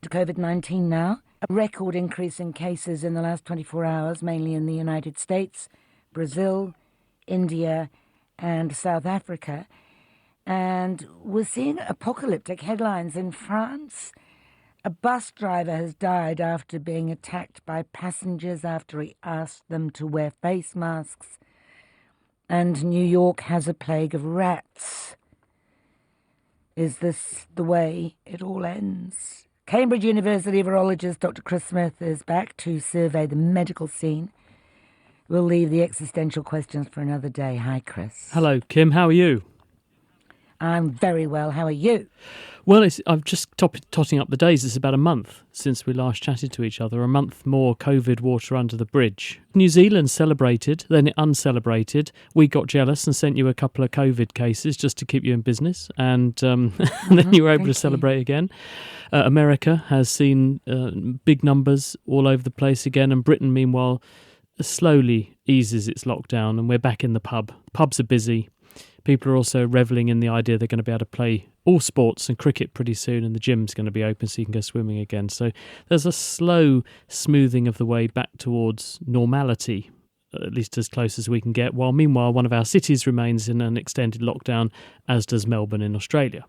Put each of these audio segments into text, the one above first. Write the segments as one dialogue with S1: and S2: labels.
S1: to COVID-19 now. A record increase in cases in the last 24 hours, mainly in the United States, Brazil, India, and South Africa. And we're seeing apocalyptic headlines in France. A bus driver has died after being attacked by passengers after he asked them to wear face masks. And New York has a plague of rats. Is this the way it all ends? Cambridge University virologist Dr. Chris Smith is back to survey the medical scene. We'll leave the existential questions for another day. Hi, Chris.
S2: Hello, Kim. How are you?
S1: I'm very well. How are you?
S2: Well, I'm just totting up the days. It's about a month since we last chatted to each other. A month more COVID water under the bridge. New Zealand celebrated, then it uncelebrated. We got jealous and sent you a couple of COVID cases just to keep you in business. And then you were able to celebrate again. America has seen big numbers all over the place again. And Britain, meanwhile, slowly eases its lockdown. And we're back in the pub. Pubs are busy. People are also revelling in the idea they're going to be able to play all sports and cricket pretty soon, and the gym's going to be open so you can go swimming again. So there's a slow smoothing of the way back towards normality, at least as close as we can get, while meanwhile one of our cities remains in an extended lockdown, as does Melbourne in Australia.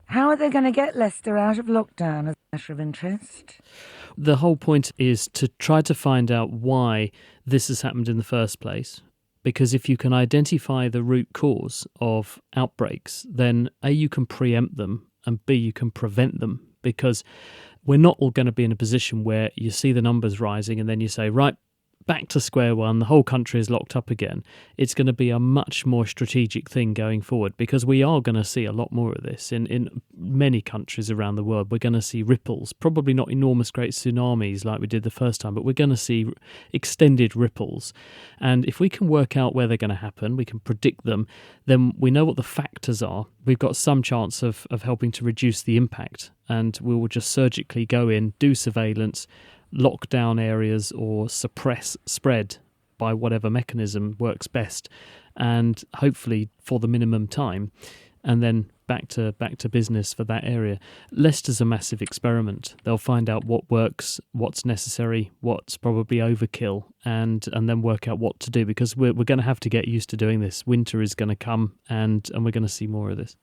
S1: How are they going to get Leicester out of lockdown as a matter of interest?
S2: The whole point is to try to find out why this has happened in the first place. Because if you can identify the root cause of outbreaks, then A, you can preempt them, and B, you can prevent them. Because we're not all going to be in a position where you see the numbers rising and then you say, right, back to square one, the whole country is locked up again. It's going to be a much more strategic thing going forward, because we are going to see a lot more of this in many countries around the world. We're going to see ripples, probably not enormous great tsunamis like we did the first time, but we're going to see extended ripples. And if we can work out where they're going to happen, we can predict them, then we know what the factors are. We've got some chance of helping to reduce the impact, and we will just surgically go in, do surveillance, lock down areas or suppress spread by whatever mechanism works best, and hopefully for the minimum time, and then back to business for that area. Leicester's a massive experiment. They'll find out what works, what's necessary, what's probably overkill, and then work out what to do, because we're going to have to get used to doing this. Winter is going to come, and we're going to see more of this.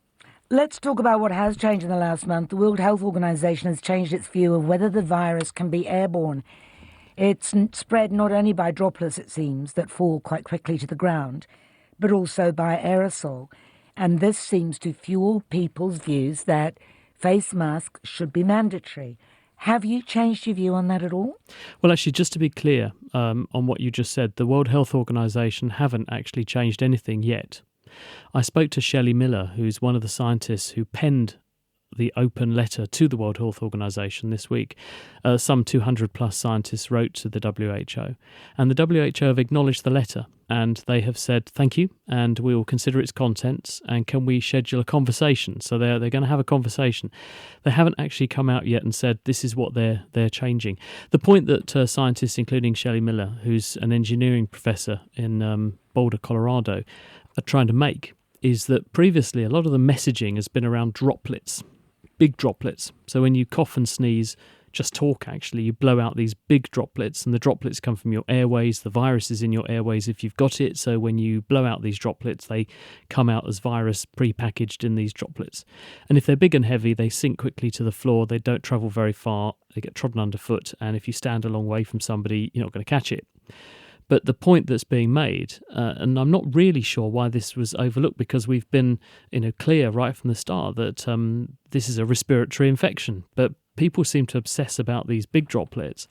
S1: Let's talk about what has changed in the last month. The World Health Organization has changed its view of whether the virus can be airborne. It's spread not only by droplets, it seems, that fall quite quickly to the ground, but also by aerosol. And this seems to fuel people's views that face masks should be mandatory. Have you changed your view on that at all?
S2: Well, actually, just to be clear on what you just said, the World Health Organization haven't actually changed anything yet. I spoke to Shelley Miller, who's one of the scientists who penned the open letter to the World Health Organization this week. Some 200 plus scientists wrote to the WHO, and the WHO have acknowledged the letter, and they have said thank you, and we will consider its contents, and can we schedule a conversation? So they're going to have a conversation. They haven't actually come out yet and said this is what they're changing. The point that scientists, including Shelley Miller, who's an engineering professor in Boulder, Colorado, are trying to make is that previously a lot of the messaging has been around droplets, big droplets. So when you cough and sneeze, just talk actually, you blow out these big droplets, and the droplets come from your airways. The virus is in your airways if you've got it. So when you blow out these droplets, they come out as virus pre-packaged in these droplets. And if they're big and heavy, they sink quickly to the floor. They don't travel very far. They get trodden underfoot. And if you stand a long way from somebody, you're not going to catch it. But the point that's being made, and I'm not really sure why this was overlooked, because we've been clear right from the start that this is a respiratory infection. But people seem to obsess about these big droplets,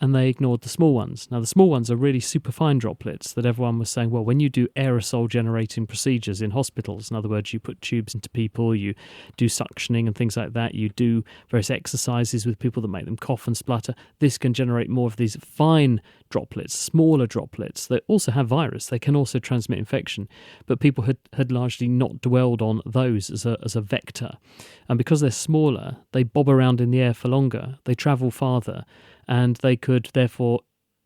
S2: and they ignored the small ones. Now, the small ones are really superfine droplets that everyone was saying, well, when you do aerosol generating procedures in hospitals, in other words, you put tubes into people, you do suctioning and things like that, you do various exercises with people that make them cough and splutter, this can generate more of these fine droplets, smaller droplets that also have virus. They can also transmit infection. But people had largely not dwelled on those as a vector. And because they're smaller, they bob around in the air for longer, they travel farther, and they could therefore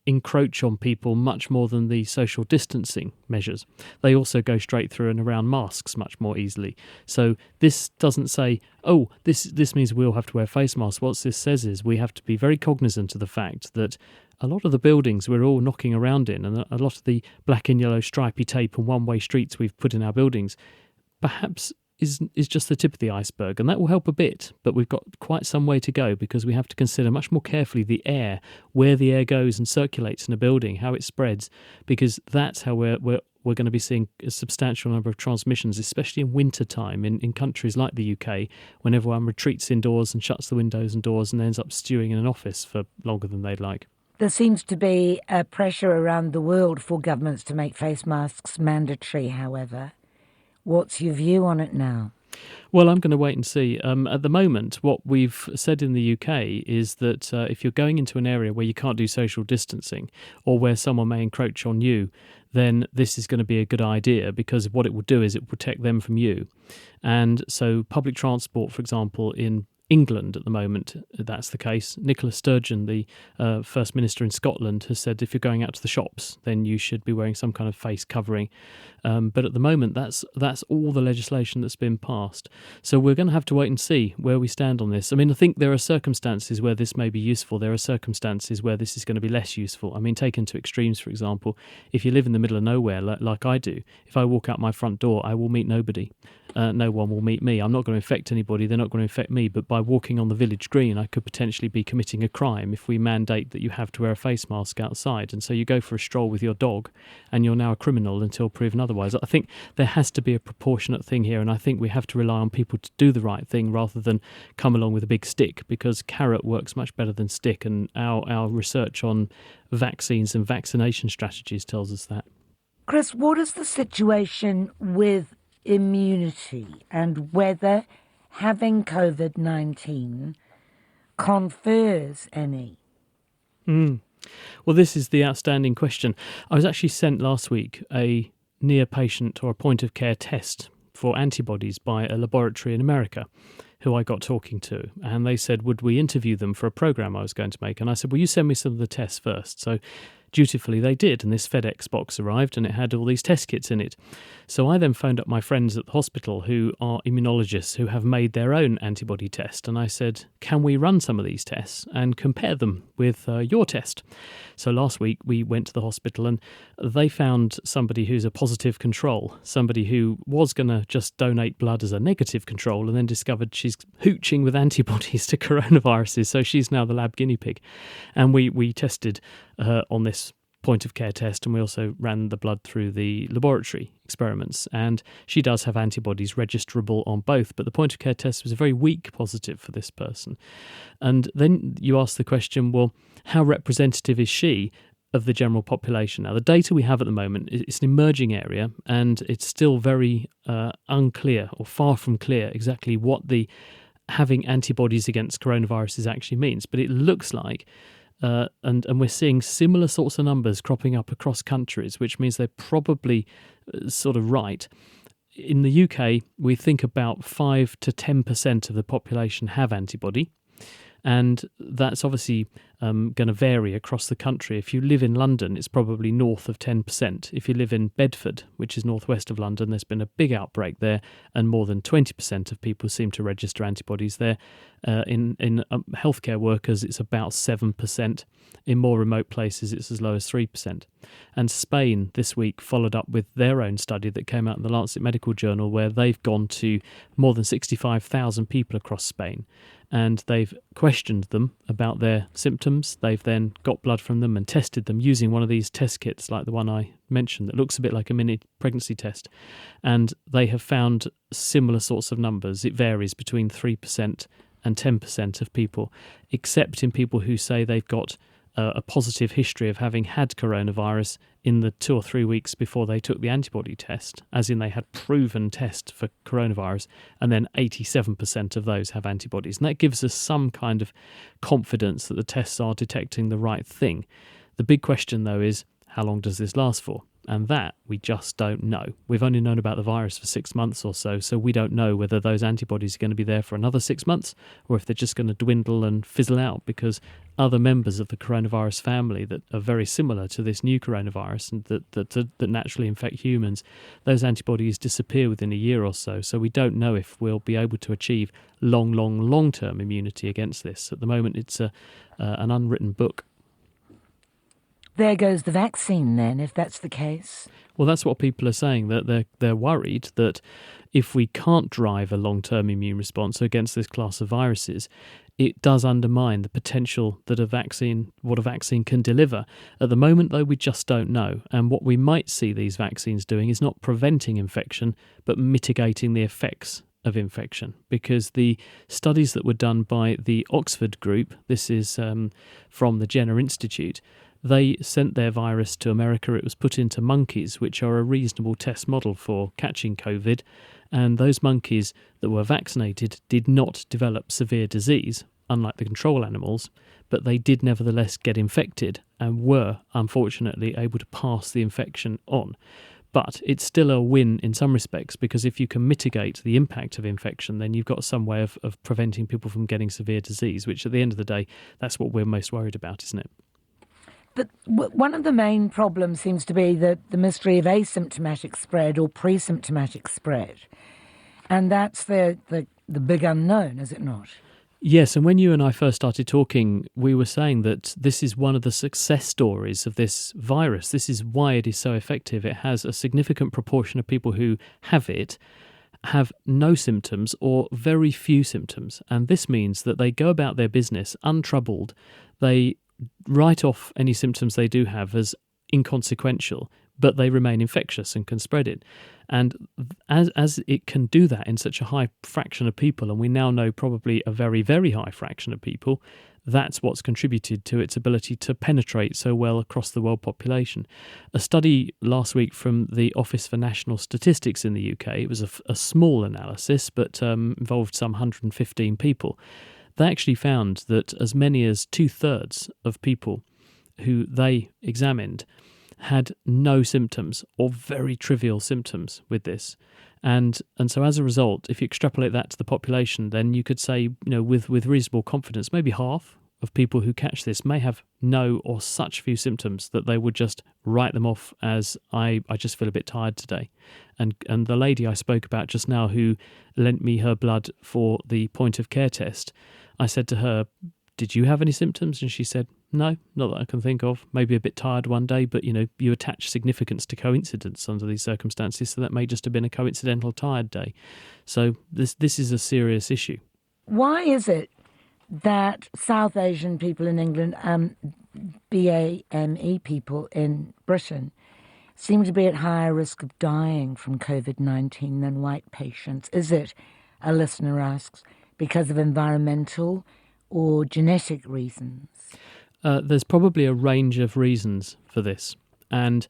S2: encroach on people much more than the social distancing measures. They also go straight through and around masks much more easily. So this doesn't say, oh, this means we all have to wear face masks. What this says is we have to be very cognizant of the fact that a lot of the buildings we're all knocking around in, and a lot of the black and yellow stripy tape and one-way streets we've put in our buildings, perhaps is just the tip of the iceberg, and that will help a bit, but we've got quite some way to go, because we have to consider much more carefully the air, where the air goes and circulates in a building, how it spreads, because that's how we're going to be seeing a substantial number of transmissions, especially in winter time in countries like the UK, when everyone retreats indoors and shuts the windows and doors and ends up stewing in an office for longer than they'd like.
S1: There seems to be a pressure around the world for governments to make face masks mandatory, however. What's your view on it now?
S2: Well, I'm going to wait and see. At the moment, what we've said in the UK is that if you're going into an area where you can't do social distancing, or where someone may encroach on you, then this is going to be a good idea, because what it will do is it will protect them from you. And so public transport, for example, in England at the moment, that's the case. Nicola Sturgeon, the First Minister in Scotland, has said if you're going out to the shops, then you should be wearing some kind of face covering. But at the moment, that's all the legislation that's been passed. So we're going to have to wait and see where we stand on this. I mean, I think there are circumstances where this may be useful. There are circumstances where this is going to be less useful. I mean, taken to extremes, for example, if you live in the middle of nowhere, like I do, if I walk out my front door, I will meet nobody. No one will meet me. I'm not going to infect anybody. They're not going to infect me. But by walking on the village green, I could potentially be committing a crime if we mandate that you have to wear a face mask outside. And so you go for a stroll with your dog and you're now a criminal until proven otherwise. I think there has to be a proportionate thing here. And I think we have to rely on people to do the right thing rather than come along with a big stick, because carrot works much better than stick. And our research on vaccines and vaccination strategies tells us that.
S1: Chris, what is the situation with immunity and whether having COVID-19 confers any?
S2: Well, this is the outstanding question. I was actually sent last week a near patient or a point of care test for antibodies by a laboratory in America who I got talking to, and they said, would we interview them for a program I was going to make? And I said, well, you send me some of the tests first. So dutifully they did, and this FedEx box arrived and it had all these test kits in it. So I then phoned up my friends at the hospital who are immunologists who have made their own antibody test, and I said, can we run some of these tests and compare them with your test? So last week we went to the hospital and they found somebody who's a positive control, somebody who was going to just donate blood as a negative control, and then discovered she's hooching with antibodies to coronaviruses, so she's now the lab guinea pig. And we tested her on this point of care test, and we also ran the blood through the laboratory experiments, and she does have antibodies registerable on both, but the point of care test was a very weak positive for this person. And then you ask the question, well, how representative is she of the general population? Now, the data we have at the moment, it's an emerging area, and it's still very unclear, or far from clear, exactly what the having antibodies against coronaviruses actually means. But it looks like and we're seeing similar sorts of numbers cropping up across countries, which means they're probably sort of right. In the UK, we think about 5 to 10% of the population have antibody, and that's obviously going to vary across the country. If you live in London, it's probably north of 10%. If you live in Bedford, which is northwest of London, there's been a big outbreak there, and more than 20% of people seem to register antibodies there. In healthcare workers, it's about 7%. In more remote places, it's as low as 3%. And Spain this week followed up with their own study that came out in the Lancet Medical Journal, where they've gone to more than 65,000 people across Spain, and they've questioned them about their symptoms. They've then got blood from them and tested them using one of these test kits like the one I mentioned that looks a bit like a mini pregnancy test. And they have found similar sorts of numbers. It varies between 3% and 10% of people, except in people who say they've got a positive history of having had coronavirus in the 2 or 3 weeks before they took the antibody test, as in they had proven test for coronavirus, and then 87% of those have antibodies. And that gives us some kind of confidence that the tests are detecting the right thing. The big question, though, is how long does this last for? And that we just don't know. We've only known about the virus for 6 months or so, so we don't know whether those antibodies are going to be there for another 6 months or if they're just going to dwindle and fizzle out because other members of the coronavirus family that are very similar to this new coronavirus and that naturally infect humans, those antibodies disappear within a year or so. So we don't know if we'll be able to achieve long-term immunity against this. At the moment, it's an unwritten book.
S1: There goes the vaccine then, if that's the case.
S2: Well, that's what people are saying, that they're worried that if we can't drive a long-term immune response against this class of viruses, it does undermine the potential that what a vaccine can deliver. At the moment, though, we just don't know. And what we might see these vaccines doing is not preventing infection, but mitigating the effects of infection. Because the studies that were done by the Oxford group, this is from the Jenner Institute, they sent their virus to America. It was put into monkeys, which are a reasonable test model for catching COVID. And those monkeys that were vaccinated did not develop severe disease, unlike the control animals, but they did nevertheless get infected and were, unfortunately, able to pass the infection on. But it's still a win in some respects, because if you can mitigate the impact of infection, then you've got some way of preventing people from getting severe disease, which at the end of the day, that's what we're most worried about, isn't it?
S1: But one of the main problems seems to be the mystery of asymptomatic spread or pre-symptomatic spread. And that's the big unknown, is it not?
S2: Yes, and when you and I first started talking, we were saying that this is one of the success stories of this virus. This is why it is so effective. It has a significant proportion of people who have it have no symptoms or very few symptoms. And this means that they go about their business untroubled. They write off any symptoms they do have as inconsequential, but they remain infectious and can spread it. And as it can do that in such a high fraction of people, and we now know probably a very, very high fraction of people, that's what's contributed to its ability to penetrate so well across the world population. A study last week from the Office for National Statistics in the UK, it was a small analysis, but involved some 115 people. They actually found that as many as 2/3 of people who they examined had no symptoms or very trivial symptoms with this. And so as a result, if you extrapolate that to the population, then you could say, with reasonable confidence, maybe half of people who catch this may have no or such few symptoms that they would just write them off as, I just feel a bit tired today. And the lady I spoke about just now who lent me her blood for the point of care test, I said to her, did you have any symptoms? And she said, no, not that I can think of. Maybe a bit tired one day, but you attach significance to coincidence under these circumstances, so that may just have been a coincidental tired day. So this is a serious issue.
S1: Why is it that South Asian people in England and BAME people in Britain seem to be at higher risk of dying from COVID-19 than white patients? Is it, a listener asks, because of environmental or genetic reasons?
S2: There's probably a range of reasons for this. And,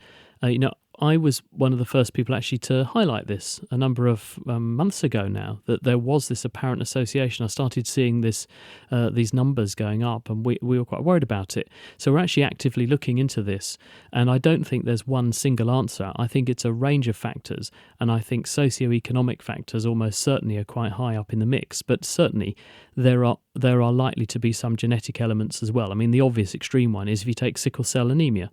S2: I was one of the first people actually to highlight this a number of months ago now, that there was this apparent association. I started seeing these numbers going up, and we were quite worried about it. So we're actually actively looking into this, and I don't think there's one single answer. I think it's a range of factors, and I think socioeconomic factors almost certainly are quite high up in the mix, but certainly there are likely to be some genetic elements as well. I mean, the obvious extreme one is if you take sickle cell anemia.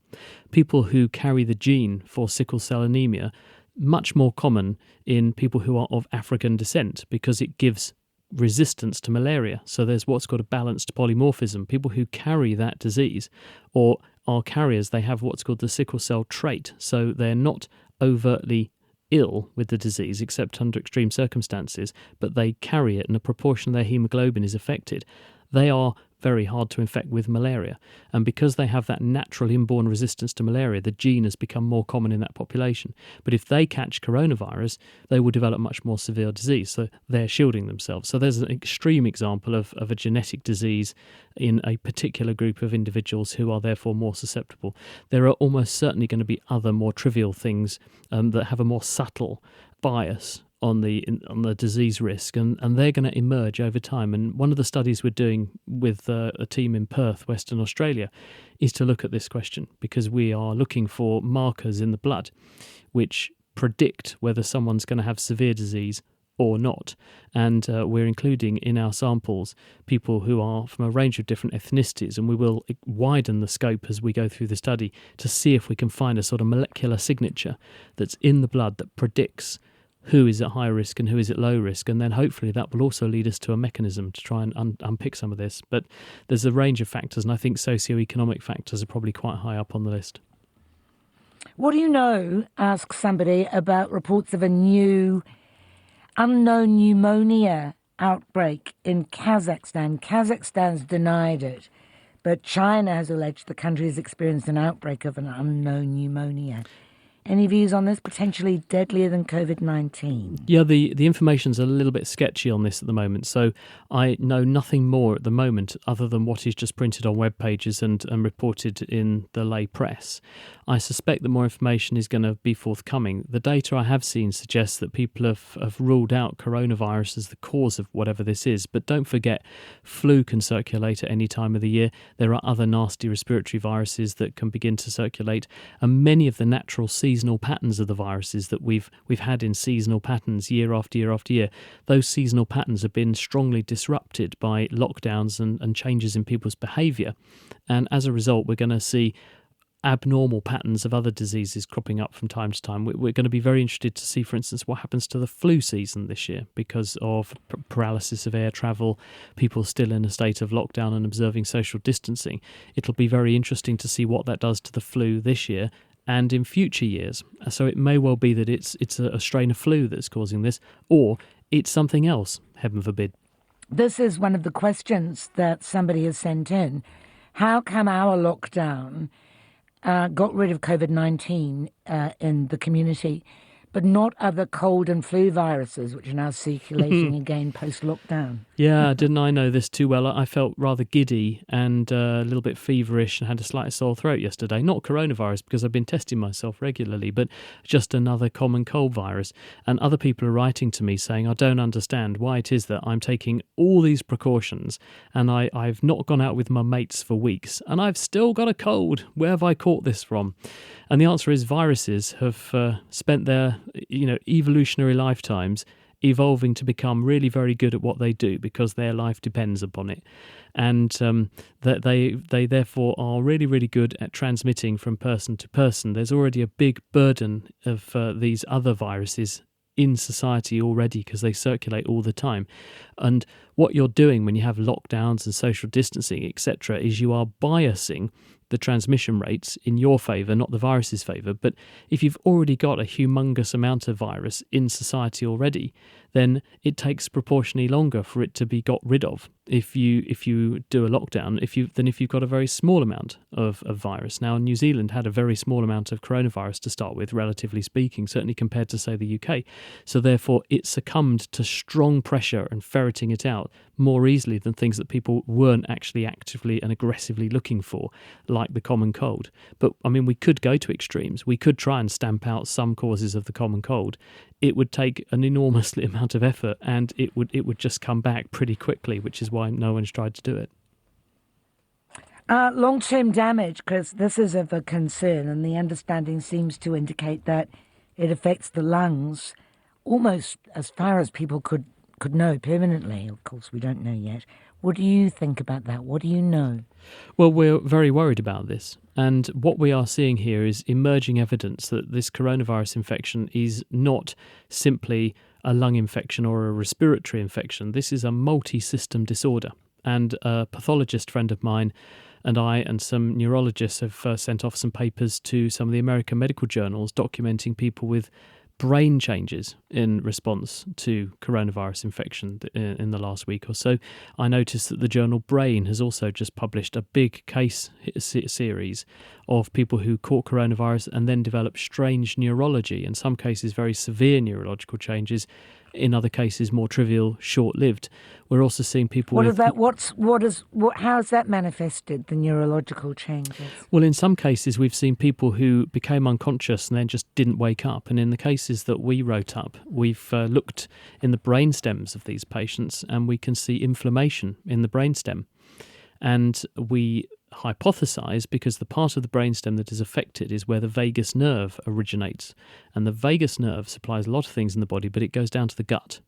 S2: People who carry the gene for sickle cell anemia, much more common in people who are of African descent, because it gives resistance to malaria. So there's what's called a balanced polymorphism. People who carry that disease or are carriers, they have what's called the sickle cell trait. So they're not overtly ill with the disease except under extreme circumstances, but they carry it and a proportion of their hemoglobin is affected. They are very hard to infect with malaria. And because they have that natural inborn resistance to malaria, the gene has become more common in that population. But if they catch coronavirus, they will develop much more severe disease. So they're shielding themselves. So there's an extreme example of a genetic disease in a particular group of individuals who are therefore more susceptible. There are almost certainly going to be other more trivial things that have a more subtle bias on the disease risk, and they're going to emerge over time. And one of the studies we're doing with a team in Perth, Western Australia, is to look at this question, because we are looking for markers in the blood which predict whether someone's going to have severe disease or not. And we're including in our samples people who are from a range of different ethnicities, and we will widen the scope as we go through the study to see if we can find a sort of molecular signature that's in the blood that predicts who is at high risk and who is at low risk, and then hopefully that will also lead us to a mechanism to try and unpick some of this. But there's a range of factors, and I think socioeconomic factors are probably quite high up on the list.
S1: What do you know, asks somebody, about reports of a new unknown pneumonia outbreak in Kazakhstan? Kazakhstan's denied it, but China has alleged the country has experienced an outbreak of an unknown pneumonia. Any views on this? Potentially deadlier than COVID-19?
S2: Yeah, the information's a little bit sketchy on this at the moment, so I know nothing more at the moment other than what is just printed on web pages and reported in the lay press. I suspect that more information is going to be forthcoming. The data I have seen suggests that people have ruled out coronavirus as the cause of whatever this is, but don't forget, flu can circulate at any time of the year. There are other nasty respiratory viruses that can begin to circulate, and many of the natural seasonal patterns of the viruses that we've had in seasonal patterns year after year after year, those seasonal patterns have been strongly disrupted by lockdowns and changes in people's behaviour. And as a result, we're going to see abnormal patterns of other diseases cropping up from time to time. We're going to be very interested to see, for instance, what happens to the flu season this year because of paralysis of air travel, people still in a state of lockdown and observing social distancing. It'll be very interesting to see what that does to the flu this year and in future years. So it may well be that it's a strain of flu that's causing this, or it's something else, heaven forbid.
S1: This is one of the questions that somebody has sent in. How come our lockdown got rid of COVID-19 in the community, but not other cold and flu viruses, which are now circulating again post-lockdown?
S2: Yeah, didn't I know this too well? I felt rather giddy and a little bit feverish and had a slight sore throat yesterday. Not coronavirus, because I've been testing myself regularly, but just another common cold virus. And other people are writing to me saying, I don't understand why it is that I'm taking all these precautions and I've not gone out with my mates for weeks and I've still got a cold. Where have I caught this from? And the answer is viruses have spent their evolutionary lifetimes evolving to become really very good at what they do because their life depends upon it. And that they therefore are really, really good at transmitting from person to person. There's already a big burden of these other viruses in society already because they circulate all the time. And what you're doing when you have lockdowns and social distancing, etc., is you are biasing the transmission rates in your favour, not the virus's favour. But if you've already got a humongous amount of virus in society already, then it takes proportionally longer for it to be got rid of. If you do a lockdown, if you've got a very small amount of virus. Now, New Zealand had a very small amount of coronavirus to start with, relatively speaking, certainly compared to, say, the UK. So therefore, it succumbed to strong pressure and ferreting it out more easily than things that people weren't actually actively and aggressively looking for, like the common cold. But, I mean, we could go to extremes. We could try and stamp out some causes of the common cold. It would take an enormous amount of effort, and it would just come back pretty quickly, which is why no one's tried to do it.
S1: Long-term damage, because this is of a concern, and the understanding seems to indicate that it affects the lungs almost as far as people could know permanently. Of course, we don't know yet. What do you think about that? What do you know?
S2: Well, we're very worried about this. And what we are seeing here is emerging evidence that this coronavirus infection is not simply a lung infection or a respiratory infection. This is a multi-system disorder. And a pathologist friend of mine and I and some neurologists have sent off some papers to some of the American medical journals documenting people with brain changes in response to coronavirus infection in the last week or so. I noticed that the journal Brain has also just published a big case series of people who caught coronavirus and then developed strange neurology, in some cases very severe neurological changes, in other cases more trivial, short-lived. We're also seeing people
S1: What
S2: with...
S1: how has that manifested, the neurological changes?
S2: Well, in some cases, we've seen people who became unconscious and then just didn't wake up. And in the cases that we wrote up, we've looked in the brain stems of these patients, and we can see inflammation in the brainstem. And we hypothesize, because the part of the brainstem that is affected is where the vagus nerve originates. And the vagus nerve supplies a lot of things in the body, but it goes down to the gut.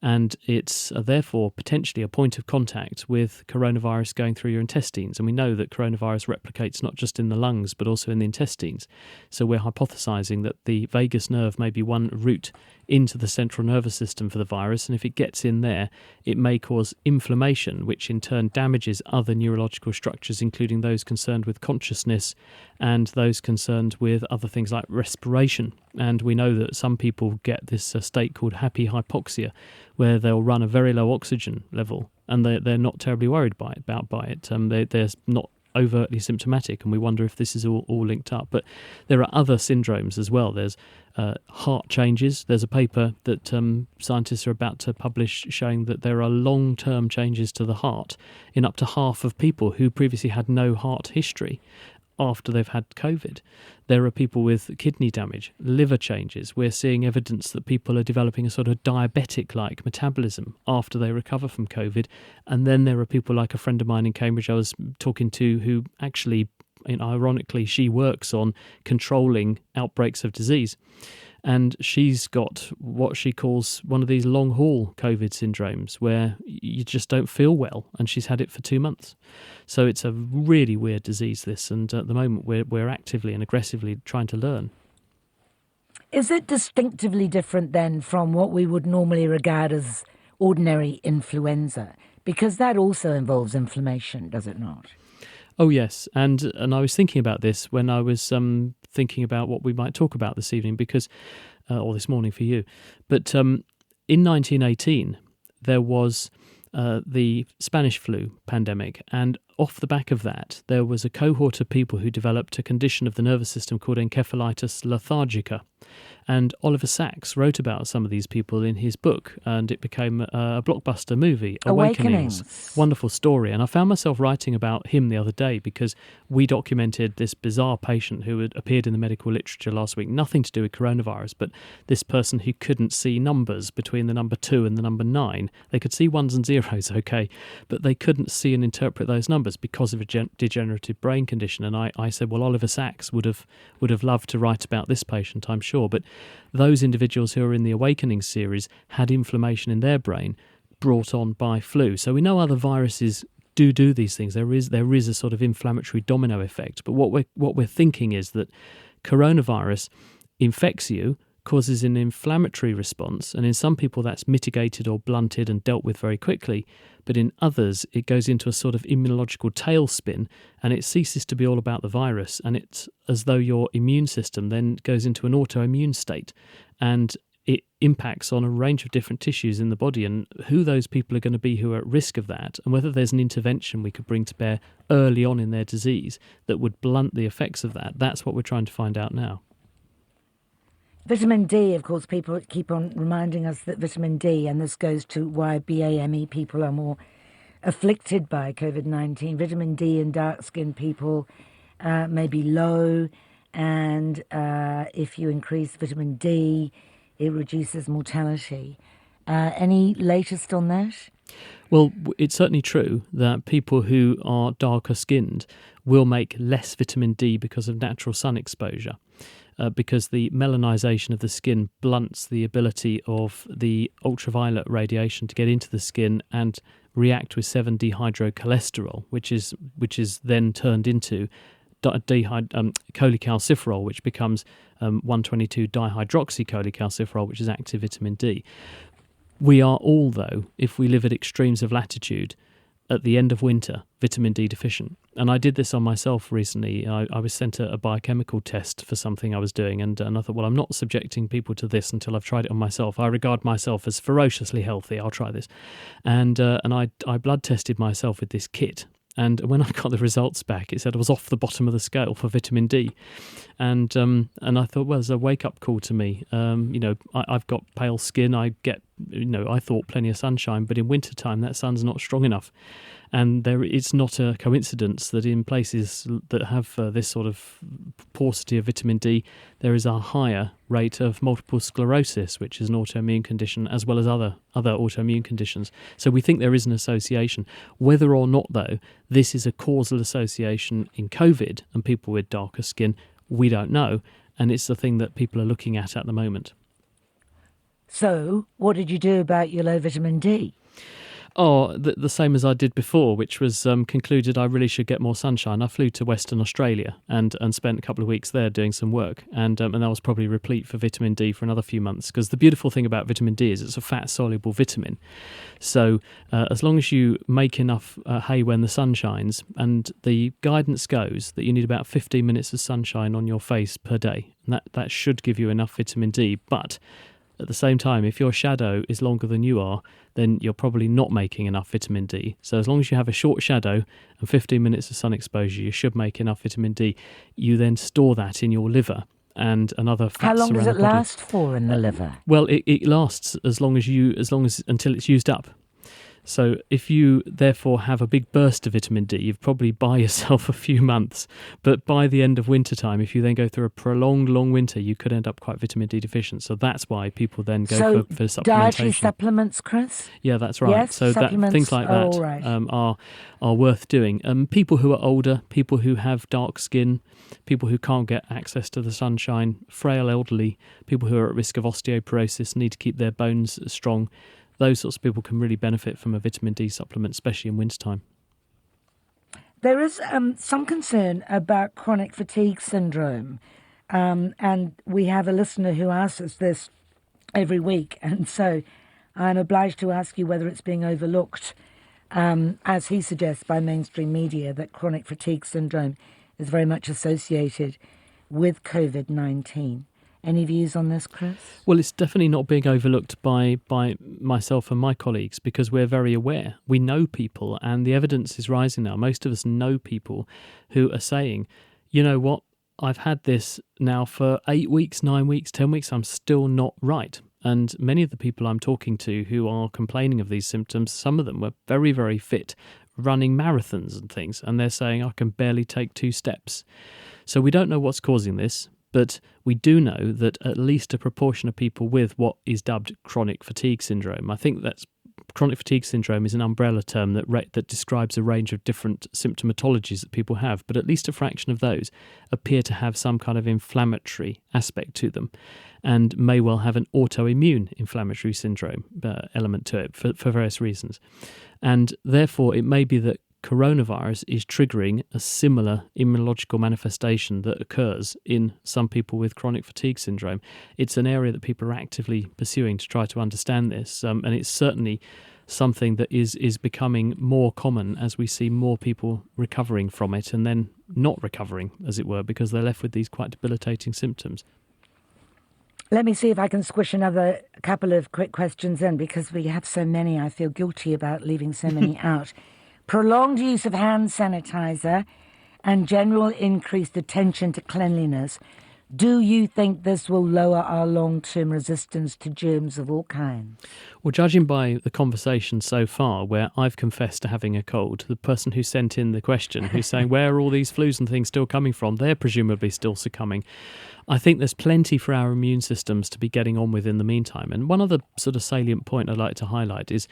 S2: And it's therefore potentially a point of contact with coronavirus going through your intestines. And we know that coronavirus replicates not just in the lungs, but also in the intestines. So we're hypothesizing that the vagus nerve may be one route into the central nervous system for the virus. And if it gets in there, it may cause inflammation, which in turn damages other neurological structures, including those concerned with consciousness and those concerned with other things like respiration. And we know that some people get this state called happy hypoxia, where they'll run a very low oxygen level and they're not terribly worried by it. They're not overtly symptomatic, and we wonder if this is all linked up. But there are other syndromes as well. There's heart changes. There's a paper that scientists are about to publish showing that there are long-term changes to the heart in up to half of people who previously had no heart history after they've had COVID. There are people with kidney damage, liver changes. We're seeing evidence that people are developing a sort of diabetic-like metabolism after they recover from COVID. And then there are people like a friend of mine in Cambridge I was talking to who actually, ironically, she works on controlling outbreaks of disease. And she's got what she calls one of these long-haul COVID syndromes where you just don't feel well, and she's had it for 2 months. So it's a really weird disease, this, and at the moment we're actively and aggressively trying to learn.
S1: Is it distinctively different then from what we would normally regard as ordinary influenza? Because that also involves inflammation, does it not?
S2: Oh, yes. And I was thinking about this when I was thinking about what we might talk about this evening, because, or this morning for you. But in 1918, there was the Spanish flu pandemic. And off the back of that, there was a cohort of people who developed a condition of the nervous system called encephalitis lethargica. And Oliver Sacks wrote about some of these people in his book, and it became a blockbuster movie, Awakenings. Wonderful story. And I found myself writing about him the other day because we documented this bizarre patient who had appeared in the medical literature last week, nothing to do with coronavirus, but this person who couldn't see numbers between the number 2 and the number 9. They could see ones and zeros, okay, but they couldn't see and interpret those numbers because of a degenerative brain condition. And I said, well, Oliver Sacks would have loved to write about this patient, I'm sure. But those individuals who are in the Awakening series had inflammation in their brain brought on by flu. So we know other viruses do these things. There is a sort of inflammatory domino effect. But what we're thinking is that coronavirus infects you, causes an inflammatory response, and in some people that's mitigated or blunted and dealt with very quickly, but in others it goes into a sort of immunological tailspin and it ceases to be all about the virus, and it's as though your immune system then goes into an autoimmune state, and it impacts on a range of different tissues in the body, and who those people are going to be who are at risk of that, and whether there's an intervention we could bring to bear early on in their disease that would blunt the effects of that. That's what we're trying to find out now.
S1: Vitamin D, of course, people keep on reminding us that vitamin D, and this goes to why BAME people are more afflicted by COVID-19. Vitamin D in dark-skinned people may be low, and if you increase vitamin D, it reduces mortality. Any latest on that?
S2: Well, it's certainly true that people who are darker skinned will make less vitamin D because of natural sun exposure. Because the melanisation of the skin blunts the ability of the ultraviolet radiation to get into the skin and react with 7-dehydrocholesterol, which is then turned into cholecalciferol, which becomes 1,22-dihydroxycholecalciferol, which is active vitamin D. We are all, though, if we live at extremes of latitude, at the end of winter, vitamin D deficient. And I did this on myself recently. I was sent a biochemical test for something I was doing, and I thought, well, I'm not subjecting people to this until I've tried it on myself. I regard myself as ferociously healthy. I'll try this. And I blood tested myself with this kit. And when I got the results back, it said I was off the bottom of the scale for vitamin D. And I thought, well, it's a wake-up call to me. I've got pale skin. I get, I thought plenty of sunshine, but in wintertime, that sun's not strong enough. And it's not a coincidence that in places that have this sort of paucity of vitamin D, there is a higher rate of multiple sclerosis, which is an autoimmune condition, as well as other autoimmune conditions. So we think there is an association. Whether or not, though, this is a causal association in COVID and people with darker skin, we don't know. And it's the thing that people are looking at the moment.
S1: So what did you do about your low vitamin D?
S2: Oh, the same as I did before, which was concluded I really should get more sunshine. I flew to Western Australia and spent a couple of weeks there doing some work, and that was probably replete for vitamin D for another few months, because the beautiful thing about vitamin D is it's a fat-soluble vitamin. So as long as you make enough hay when the sun shines, and the guidance goes that you need about 15 minutes of sunshine on your face per day, and that should give you enough vitamin D, but at the same time, if your shadow is longer than you are, then you're probably not making enough vitamin D. So as long as you have a short shadow and 15 minutes of sun exposure, you should make enough vitamin D. You then store that in your liver and another fats.
S1: How long does it
S2: around the body.
S1: last for in the liver?
S2: Well, it lasts until it's used up. So if you therefore have a big burst of vitamin D, you've probably buy yourself a few months. But by the end of winter time, if you then go through a prolonged long winter, you could end up quite vitamin D deficient. So that's why people then go for supplementation.
S1: Dietary supplements, Chris?
S2: Yeah, that's right.
S1: Yes,
S2: so things like that
S1: right.
S2: are worth doing. People who are older, people who have dark skin, people who can't get access to the sunshine, frail elderly, people who are at risk of osteoporosis, need to keep their bones strong. Those sorts of people can really benefit from a vitamin D supplement, especially in wintertime.
S1: There is some concern about chronic fatigue syndrome, and we have a listener who asks us this every week, and so I'm obliged to ask you whether it's being overlooked, as he suggests, by mainstream media, that chronic fatigue syndrome is very much associated with COVID-19. Any views on this, Chris?
S2: Well, it's definitely not being overlooked by myself and my colleagues, because we're very aware. We know people, and the evidence is rising now. Most of us know people who are saying, you know what, I've had this now for 8 weeks, 9 weeks, 10 weeks, I'm still not right. And many of the people I'm talking to who are complaining of these symptoms, some of them were very, very fit, running marathons and things, and they're saying, I can barely take 2 steps. So we don't know what's causing this. But we do know that at least a proportion of people with what is dubbed chronic fatigue syndrome, I think that's chronic fatigue syndrome is an umbrella term that describes a range of different symptomatologies that people have, but at least a fraction of those appear to have some kind of inflammatory aspect to them, and may well have an autoimmune inflammatory syndrome element to it for various reasons. And therefore, it may be that coronavirus is triggering a similar immunological manifestation that occurs in some people with chronic fatigue syndrome. It's an area that people are actively pursuing to try to understand this, and it's certainly something that is becoming more common as we see more people recovering from it and then not recovering, as it were, because they're left with these quite debilitating symptoms.
S1: Let me see if I can squish another couple of quick questions in, because we have so many. I feel guilty about leaving so many out. Prolonged use of hand sanitizer and general increased attention to cleanliness. Do you think this will lower our long-term resistance to germs of all kinds?
S2: Well, judging by the conversation so far, where I've confessed to having a cold, the person who sent in the question, who's saying, where are all these flus and things still coming from? They're presumably still succumbing. I think there's plenty for our immune systems to be getting on with in the meantime. And one other sort of salient point I'd like to highlight is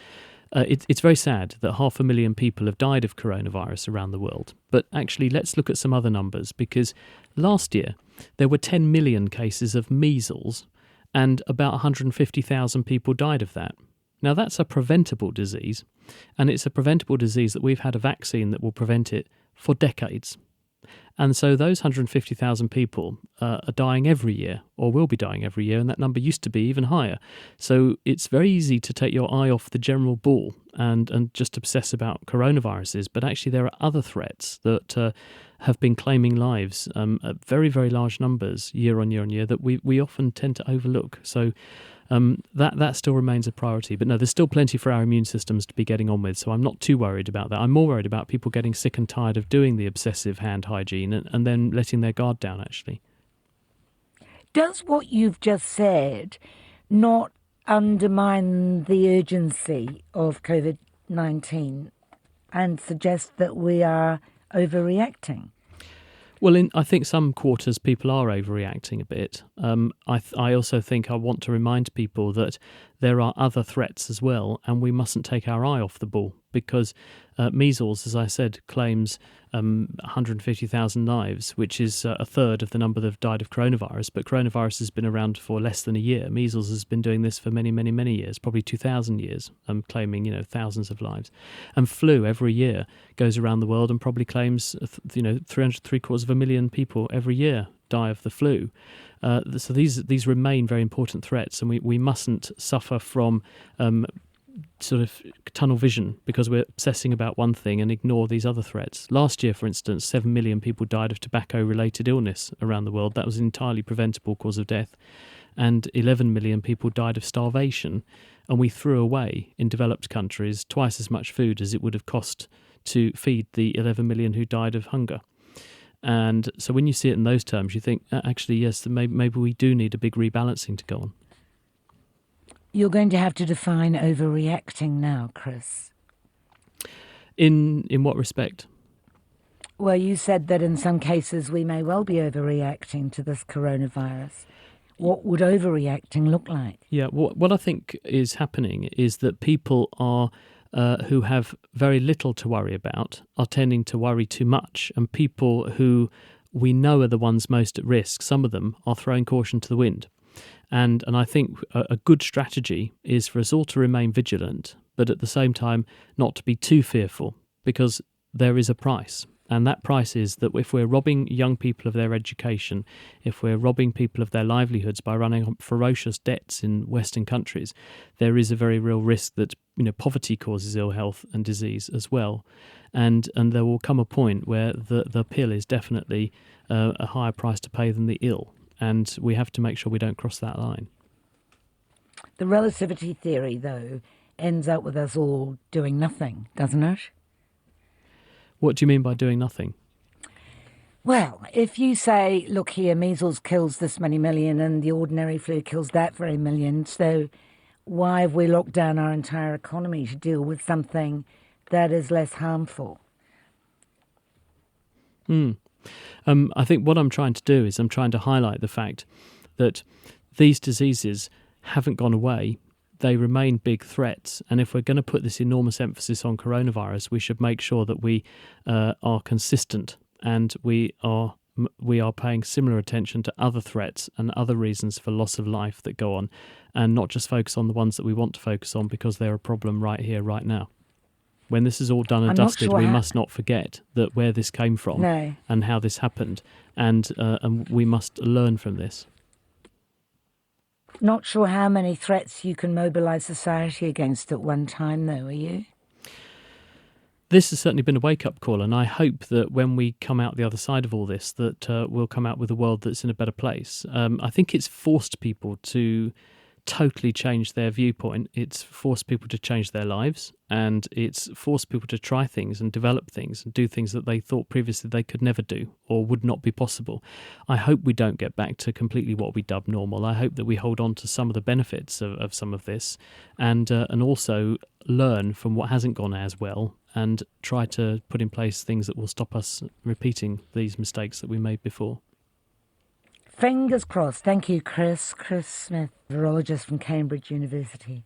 S2: it's very sad that 500,000 people have died of coronavirus around the world. But actually, let's look at some other numbers, because last year there were 10 million cases of measles and about 150,000 people died of that. Now, that's a preventable disease, and it's a preventable disease that we've had a vaccine that will prevent it for decades. And so those 150,000 people are dying every year, or will be dying every year, and that number used to be even higher. So it's very easy to take your eye off the general ball and just obsess about coronaviruses, but actually there are other threats that have been claiming lives at very, very large numbers year on year that we often tend to overlook. So That still remains a priority. But no, there's still plenty for our immune systems to be getting on with, so I'm not too worried about that. I'm more worried about people getting sick and tired of doing the obsessive hand hygiene and then letting their guard down, actually.
S1: Does what you've just said not undermine the urgency of COVID-19 and suggest that we are overreacting?
S2: Well, I think some quarters people are overreacting a bit. I also think I want to remind people that there are other threats as well, and we mustn't take our eye off the ball, because measles, as I said, claims 150,000 lives, which is a third of the number that have died of coronavirus. But coronavirus has been around for less than a year. Measles has been doing this for many, many, many years, probably 2,000 years, claiming thousands of lives. And flu every year goes around the world and probably claims 300,000 people every year die of the flu. So these remain very important threats, and we mustn't suffer from sort of tunnel vision because we're obsessing about one thing and ignore these other threats. Last year, for instance, 7 million people died of tobacco-related illness around the world. That was an entirely preventable cause of death. And 11 million people died of starvation. And we threw away, in developed countries, twice as much food as it would have cost to feed the 11 million who died of hunger. And so when you see it in those terms, you think, actually, yes, maybe we do need a big rebalancing to go on.
S1: You're going to have to define overreacting now, Chris.
S2: In what respect?
S1: Well, you said that in some cases we may well be overreacting to this coronavirus. What would overreacting look like?
S2: Yeah, what I think is happening is that people are who have very little to worry about are tending to worry too much, and people who we know are the ones most at risk, some of them are throwing caution to the wind. And I think a good strategy is for us all to remain vigilant, but at the same time not to be too fearful, because there is a price. And that price is that if we're robbing young people of their education, if we're robbing people of their livelihoods by running ferocious debts in Western countries, there is a very real risk that poverty causes ill health and disease as well. And there will come a point where the pill is definitely a higher price to pay than the ill. And we have to make sure we don't cross that line.
S1: The relativity theory, though, ends up with us all doing nothing, doesn't it?
S2: What do you mean by doing nothing?
S1: Well, if you say, look here, measles kills this many million and the ordinary flu kills that very million, so why have we locked down our entire economy to deal with something that is less harmful?
S2: I think what I'm trying to do is I'm trying to highlight the fact that these diseases haven't gone away. They remain big threats. And if we're going to put this enormous emphasis on coronavirus, we should make sure that we are consistent and we are paying similar attention to other threats and other reasons for loss of life that go on, and not just focus on the ones that we want to focus on because they're a problem right here, right now. When this is all done and dusted, we must not forget that where this came from and how this happened, and we must learn from this.
S1: Not sure how many threats you can mobilise society against at one time, though, are you?
S2: This has certainly been a wake-up call, and I hope that when we come out the other side of all this, that we'll come out with a world that's in a better place. I think it's forced people to totally change their viewpoint. It's forced people to change their lives, and it's forced people to try things and develop things and do things that they thought previously they could never do or would not be possible. I hope we don't get back to completely what we dub normal. I hope that we hold on to some of the benefits of some of this, and also learn from what hasn't gone as well and try to put in place things that will stop us repeating these mistakes that we made before.
S1: Fingers crossed. Thank you, Chris. Chris Smith, virologist from Cambridge University.